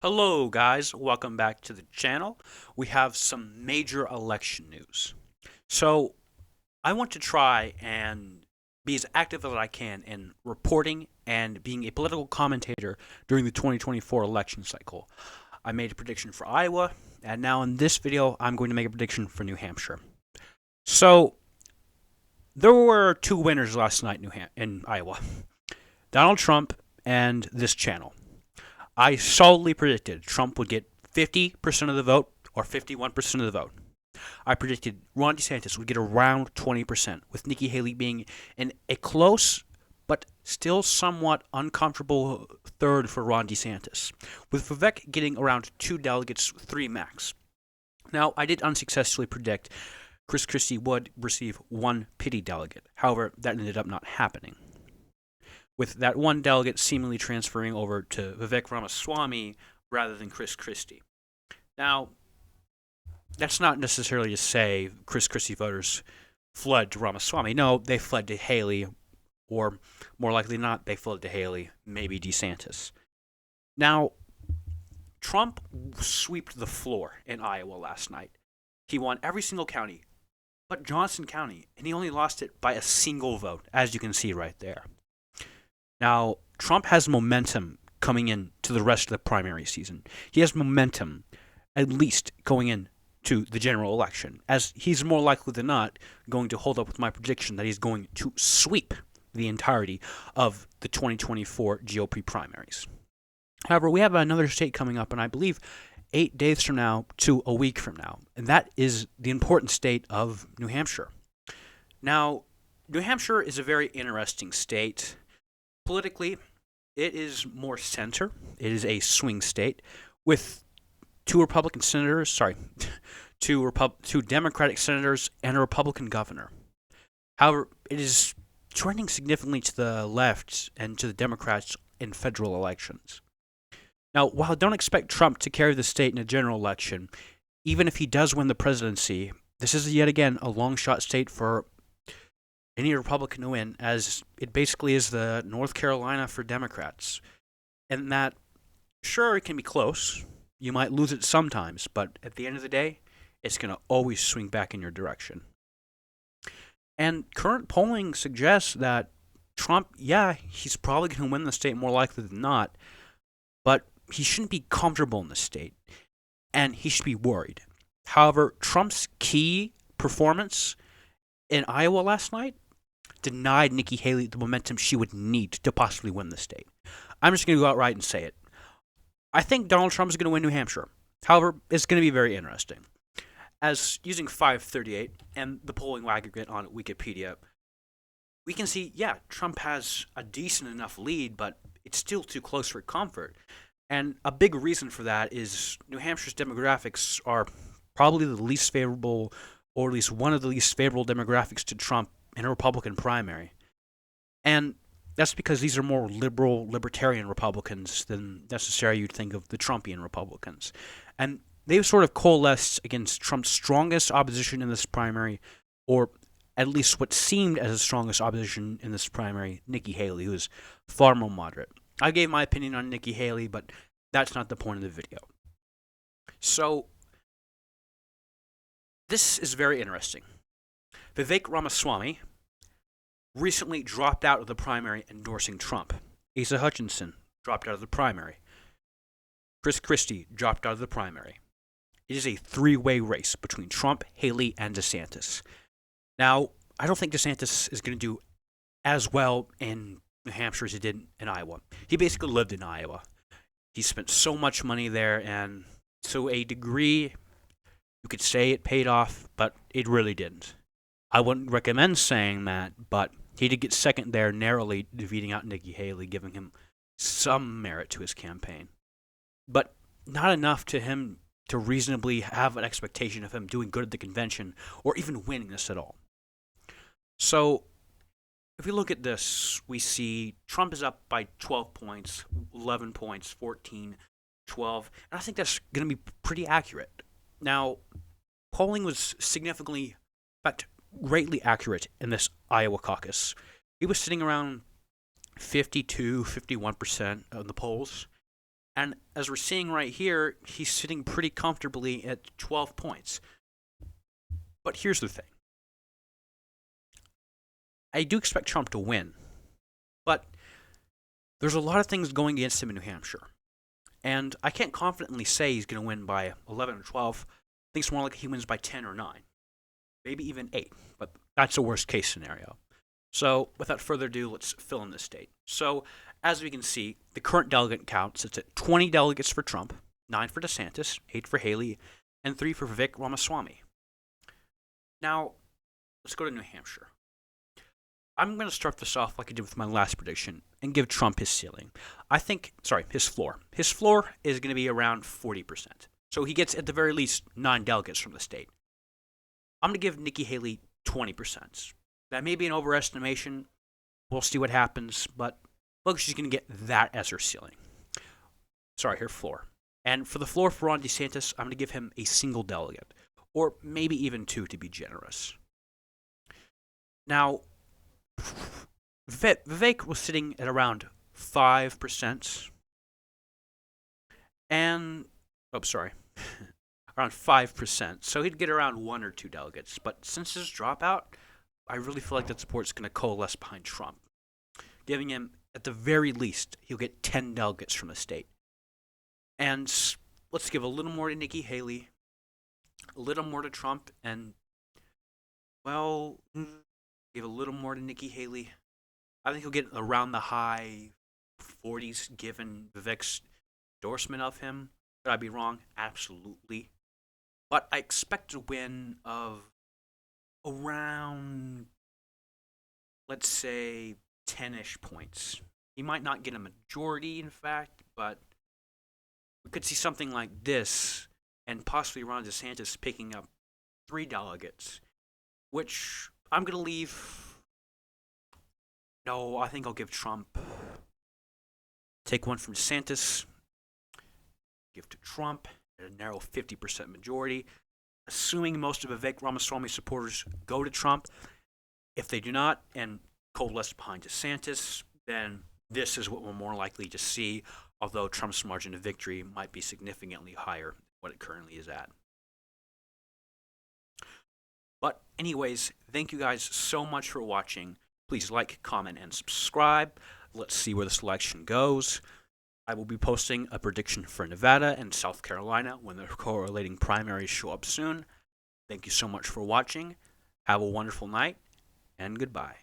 Hello guys, welcome back to the channel. We have some major election news. So I want to try and be as active as I can in reporting and being a political commentator during the 2024 election cycle. I made a prediction for Iowa, and now in this video I'm going to make a prediction for New Hampshire. So there were two winners last night in Iowa. Donald Trump and this channel. I solidly predicted Trump would get 50% of the vote or 51% of the vote. I predicted Ron DeSantis would get around 20%, with Nikki Haley being in a close but still somewhat uncomfortable third for Ron DeSantis, with Vivek getting around 2 delegates, 3 max. Now, I did unsuccessfully predict Chris Christie would receive 1 pity delegate. However, that ended up not happening, with that 1 delegate seemingly transferring over to Vivek Ramaswamy rather than Chris Christie. Now, that's not necessarily to say Chris Christie voters fled to Ramaswamy. No, they fled to Haley, or more likely not, they fled to Haley, maybe DeSantis. Now, Trump swept the floor in Iowa last night. He won every single county but Johnson County, and he only lost it by a single vote, as you can see right there. Now, Trump has momentum coming into the rest of the primary season. He has momentum, at least going into the general election, as he's more likely than not going to hold up with my prediction that he's going to sweep the entirety of the 2024 GOP primaries. However, we have another state coming up, and I believe 8 days from now to a week from now, and that is the important state of New Hampshire. Now, New Hampshire is a very interesting state. Politically, it is more center. It is a swing state with two Democratic senators and a Republican governor. However, it is trending significantly to the left and to the Democrats in federal elections. Now, while I don't expect Trump to carry the state in a general election, even if he does win the presidency, this is yet again a long shot state for any Republican to win, as it basically is the North Carolina for Democrats. And that, sure, it can be close. You might lose it sometimes, but at the end of the day, it's going to always swing back in your direction. And current polling suggests that Trump, yeah, he's probably going to win the state more likely than not, but he shouldn't be comfortable in the state, and he should be worried. However, Trump's key performance in Iowa last night denied Nikki Haley the momentum she would need to possibly win the state. I'm just going to go outright and say it. I think Donald Trump is going to win New Hampshire. However, it's going to be very interesting. As using 538 and the polling aggregate on Wikipedia, we can see, yeah, Trump has a decent enough lead, but it's still too close for comfort. And a big reason for that is New Hampshire's demographics are probably the least favorable, or at least one of the least favorable demographics to Trump in a Republican primary. And that's because these are more liberal, libertarian Republicans than necessarily you'd think of the Trumpian Republicans. And they've sort of coalesced against Trump's strongest opposition in this primary, or at least what seemed as the strongest opposition in this primary, Nikki Haley, who is far more moderate. I gave my opinion on Nikki Haley, but that's not the point of the video. So, this is very interesting. Vivek Ramaswamy recently dropped out of the primary endorsing Trump. Asa Hutchinson dropped out of the primary. Chris Christie dropped out of the primary. It is a three-way race between Trump, Haley, and DeSantis. Now, I don't think DeSantis is going to do as well in New Hampshire as he did in Iowa. He basically lived in Iowa. He spent so much money there, and to a degree, you could say it paid off, but it really didn't. I wouldn't recommend saying that, but he did get second there, narrowly defeating out Nikki Haley, giving him some merit to his campaign. But not enough to him to reasonably have an expectation of him doing good at the convention, or even winning this at all. So, if we look at this, we see Trump is up by 12 points, 11 points, 14, 12, and I think that's going to be pretty accurate. Now, polling was significantly, in fact, greatly accurate in this Iowa caucus. It was sitting around 52, 51% of the polls. And as we're seeing right here, he's sitting pretty comfortably at 12 points. But here's the thing. I do expect Trump to win, but there's a lot of things going against him in New Hampshire. And I can't confidently say he's going to win by 11 or 12. I think it's more like he wins by 10 or 9, maybe even 8, but that's a worst case scenario. So without further ado, let's fill in this state. So as we can see, the current delegate count sits at 20 delegates for Trump, 9 for DeSantis, 8 for Haley, and 3 for Vivek Ramaswamy. Now, let's go to New Hampshire. I'm going to start this off like I did with my last prediction and give Trump his ceiling. His floor. His floor is going to be around 40%. So he gets, at the very least, 9 delegates from the state. I'm going to give Nikki Haley 20%. That may be an overestimation. We'll see what happens, but look, she's going to get that as her ceiling. Her floor. And for the floor for Ron DeSantis, I'm going to give him a single delegate, or maybe even 2 to be generous. Now, Vivek was sitting at around 5%. And, around 5%. So he'd get around 1 or 2 delegates. But since his dropout, I really feel like that support's going to coalesce behind Trump, giving him, at the very least, he'll get 10 delegates from the state. And let's give a little more to Nikki Haley, a little more to Trump, and, well, give a little more to Nikki Haley. I think he'll get around the high 40s given Vivek's endorsement of him. Could I be wrong? Absolutely. But I expect a win of around, let's say, 10-ish points. He might not get a majority, in fact, but we could see something like this, and possibly Ron DeSantis picking up 3 delegates, which I'm going to leave. No, I think I'll give Trump. Take 1 from DeSantis, give to Trump at a narrow 50% majority. Assuming most of Vivek Ramaswamy supporters go to Trump, if they do not and coalesce behind DeSantis, then this is what we're more likely to see, although Trump's margin of victory might be significantly higher than what it currently is at. But anyways, thank you guys so much for watching. Please like, comment, and subscribe. Let's see where this election goes. I will be posting a prediction for Nevada and South Carolina when the correlating primaries show up soon. Thank you so much for watching. Have a wonderful night, and goodbye.